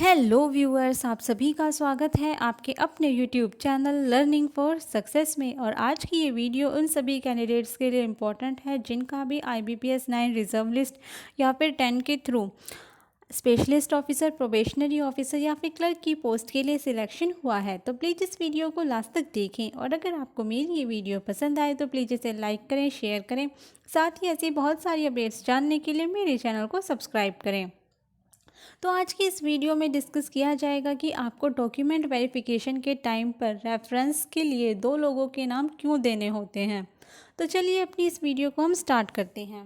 Hello viewers, आप सभी का स्वागत है आपके अपने YouTube channel learning for success में। और आज की ये वीडियो उन सभी कैंडिडेट्स के लिए इम्पोर्टेंट है जिनका भी IBPS 9 रिजर्व लिस्ट या फिर 10 के through specialist officer, probationary officer या फिर क्लर्क की पोस्ट के लिए सिलेक्शन हुआ है। तो प्लीज़ इस वीडियो को लास्ट तक देखें और अगर आपको मेरी ये वीडियो पसंद आए तो प्लीज़ इसे लाइक करें, शेयर करें। साथ ही ऐसी बहुत सारी अपडेट्स जानने के लिए मेरे चैनल को सब्सक्राइब करें। तो आज की इस वीडियो में डिस्कस किया जाएगा कि आपको डॉक्यूमेंट वेरिफिकेशन के टाइम पर रेफरेंस के लिए दो लोगों के नाम क्यों देने होते हैं। तो चलिए अपनी इस वीडियो को हम स्टार्ट करते हैं।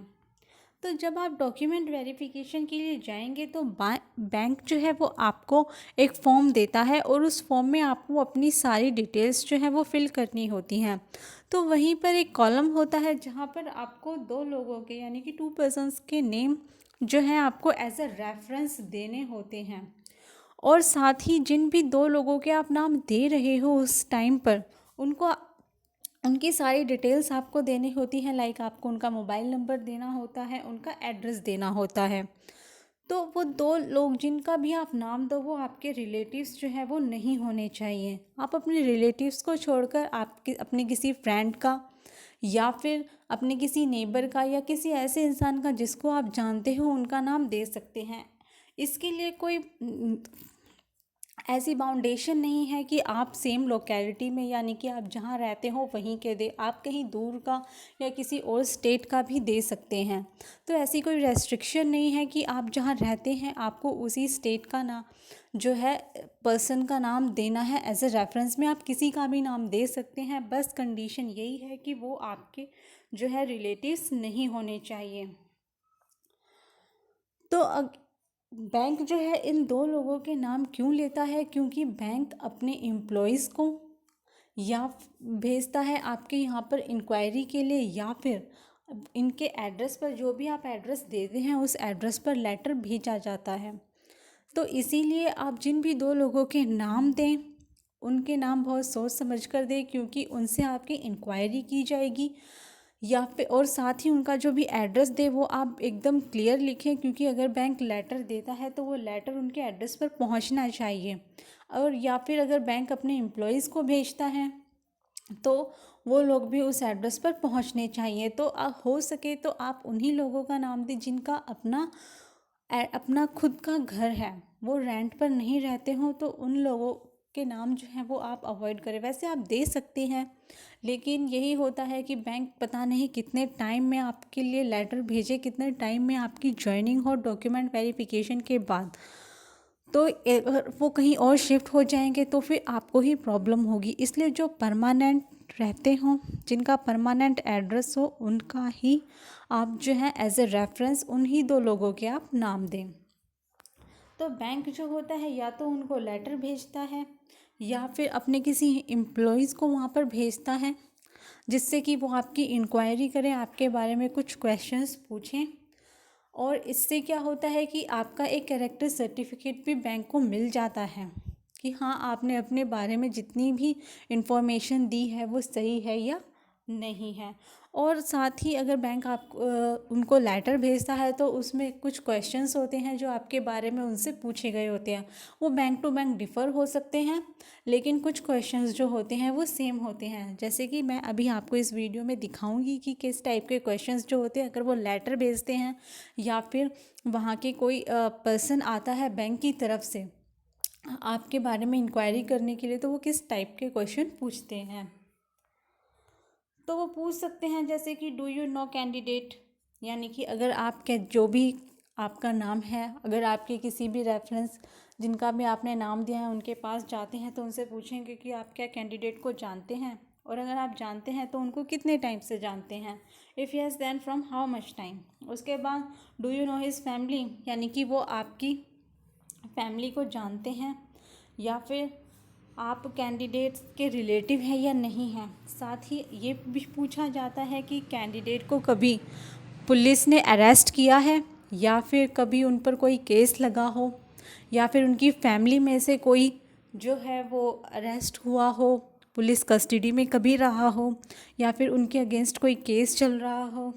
तो जब आप डॉक्यूमेंट वेरिफिकेशन के लिए जाएंगे तो बैंक जो है वो आपको एक फॉर्म देता है और उस फॉर्म में आपको अपनी सारी डिटेल्स जो है वो फिल करनी होती हैं। तो वहीं पर एक कॉलम होता है जहाँ पर आपको दो लोगों के यानी कि 2 पर्सन्स के नेम जो है आपको एज अ रेफरेंस देने होते हैं। और साथ ही जिन भी दो लोगों के आप नाम दे रहे हो उस टाइम पर उनको उनकी सारी डिटेल्स आपको देनी होती हैं। लाइक आपको उनका मोबाइल नंबर देना होता है, उनका एड्रेस देना होता है। तो वो दो लोग जिनका भी आप नाम दो वो आपके रिलेटिव्स जो है वो नहीं होने चाहिए। आप अपने रिलेटिव्स को छोड़कर आपके अपने किसी फ्रेंड का या फिर अपने किसी नेबर का या किसी ऐसे इंसान का जिसको आप जानते हो उनका नाम दे सकते हैं। इसके लिए कोई ऐसी बाउंडेशन नहीं है कि आप सेम लोकेलिटी में यानी कि आप जहाँ रहते हो वहीं के दे, आप कहीं दूर का या किसी और स्टेट का भी दे सकते हैं। तो ऐसी कोई रेस्ट्रिक्शन नहीं है कि आप जहाँ रहते हैं आपको उसी स्टेट का नाम जो है पर्सन का नाम देना है एज ए रेफरेंस में। आप किसी का भी नाम दे सकते हैं, बस कंडीशन यही है कि वो आपके जो है रिलेटिव्स नहीं होने चाहिए। तो बैंक जो है इन दो लोगों के नाम क्यों लेता है, क्योंकि बैंक अपने एम्प्लॉयज़ को या भेजता है आपके यहाँ पर इंक्वायरी के लिए या फिर इनके एड्रेस पर जो भी आप एड्रेस देते हैं उस एड्रेस पर लेटर भेजा जाता है। तो इसीलिए आप जिन भी दो लोगों के नाम दें उनके नाम बहुत सोच समझ कर दें, क्योंकि उनसे आपकी इंक्वायरी की जाएगी या फिर और साथ ही उनका जो भी एड्रेस दे वो आप एकदम क्लियर लिखें, क्योंकि अगर बैंक लेटर देता है तो वो लेटर उनके एड्रेस पर पहुंचना चाहिए। और या फिर अगर बैंक अपने एम्प्लॉयज़ को भेजता है तो वो लोग भी उस एड्रेस पर पहुंचने चाहिए। तो हो सके तो आप उन्हीं लोगों का नाम दें जिनका अपना खुद का घर है, वो रेंट पर नहीं रहते हो, तो उन लोगों के नाम जो है वो आप अवॉइड करें। वैसे आप दे सकते हैं, लेकिन यही होता है कि बैंक पता नहीं कितने टाइम में आपके लिए लेटर भेजे, कितने टाइम में आपकी ज्वाइनिंग हो डॉक्यूमेंट वेरिफिकेशन के बाद। तो अगर वो कहीं और शिफ्ट हो जाएंगे तो फिर आपको ही प्रॉब्लम होगी। इसलिए जो परमानेंट रहते हों, जिनका परमानेंट एड्रेस हो, उनका ही आप जो है एज ए रेफरेंस उन्हीं दो लोगों के आप नाम दें। तो बैंक जो होता है या तो उनको लेटर भेजता है या फिर अपने किसी एम्प्लॉयज़ को वहाँ पर भेजता है जिससे कि वो आपकी इंक्वायरी करें, आपके बारे में कुछ क्वेश्चंस पूछें। और इससे क्या होता है कि आपका एक कैरेक्टर सर्टिफिकेट भी बैंक को मिल जाता है कि हाँ आपने अपने बारे में जितनी भी इंफॉर्मेशन दी है वो सही है या नहीं है। और साथ ही अगर बैंक आप उनको लेटर भेजता है तो उसमें कुछ क्वेश्चंस होते हैं जो आपके बारे में उनसे पूछे गए होते हैं। वो बैंक टू बैंक डिफ़र हो सकते हैं, लेकिन कुछ क्वेश्चंस जो होते हैं वो सेम होते हैं। जैसे कि मैं अभी आपको इस वीडियो में दिखाऊंगी कि किस टाइप के क्वेश्चंस जो होते हैं अगर वो लेटर भेजते हैं या फिर वहाँ के कोई पर्सन आता है बैंक की तरफ से आपके बारे में इंक्वायरी करने के लिए, तो वो किस टाइप के क्वेश्चन पूछते हैं। तो वो पूछ सकते हैं जैसे कि डू यू नो कैंडिडेट, यानी कि अगर आपके जो भी आपका नाम है, अगर आपके किसी भी रेफरेंस जिनका भी आपने नाम दिया है उनके पास जाते हैं तो उनसे पूछेंगे कि आप क्या कैंडिडेट को जानते हैं, और अगर आप जानते हैं तो उनको कितने टाइम से जानते हैं। If yes then from how much time. उसके बाद do you know his family, यानी कि वो आपकी फैमिली को जानते हैं या फिर आप कैंडिडेट के रिलेटिव हैं या नहीं हैं। साथ ही ये भी पूछा जाता है कि कैंडिडेट को कभी पुलिस ने अरेस्ट किया है या फिर कभी उन पर कोई केस लगा हो या फिर उनकी फैमिली में से कोई जो है वो अरेस्ट हुआ हो, पुलिस कस्टडी में कभी रहा हो या फिर उनके अगेंस्ट कोई केस चल रहा हो।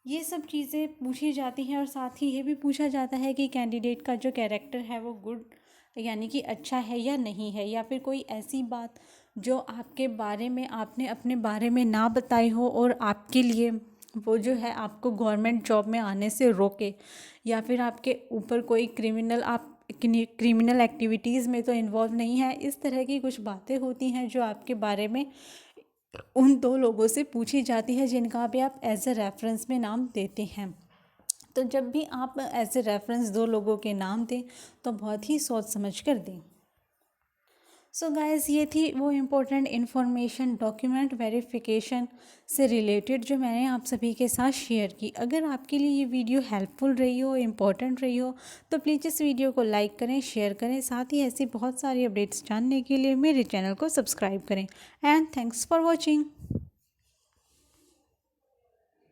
ये सब चीज़ें पूछी जाती हैं। और साथ ही ये भी पूछा जाता है कि कैंडिडेट का जो कैरेक्टर है वो गुड यानी कि अच्छा है या नहीं है, या फिर कोई ऐसी बात जो आपके बारे में आपने अपने बारे में ना बताई हो और आपके लिए वो जो है आपको गवर्नमेंट जॉब में आने से रोके, या फिर आपके ऊपर कोई क्रिमिनल एक्टिविटीज़ में तो इन्वॉल्व नहीं है। इस तरह की कुछ बातें होती हैं जो आपके बारे में उन दो लोगों से पूछी जाती है जिनका भी आप एज अ रेफरेंस में नाम देते हैं। तो जब भी आप एज ए रेफरेंस दो लोगों के नाम दें तो बहुत ही सोच समझ कर दें। सो गाइस, ये थी वो इम्पोर्टेंट इन्फॉर्मेशन डॉक्यूमेंट वेरिफिकेशन से रिलेटेड जो मैंने आप सभी के साथ शेयर की। अगर आपके लिए ये वीडियो हेल्पफुल रही हो, इम्पोर्टेंट रही हो, तो प्लीज़ इस वीडियो को लाइक करें, शेयर करें, साथ ही ऐसी बहुत सारी अपडेट्स जानने के लिए मेरे चैनल को सब्सक्राइब करें। And thanks for watching.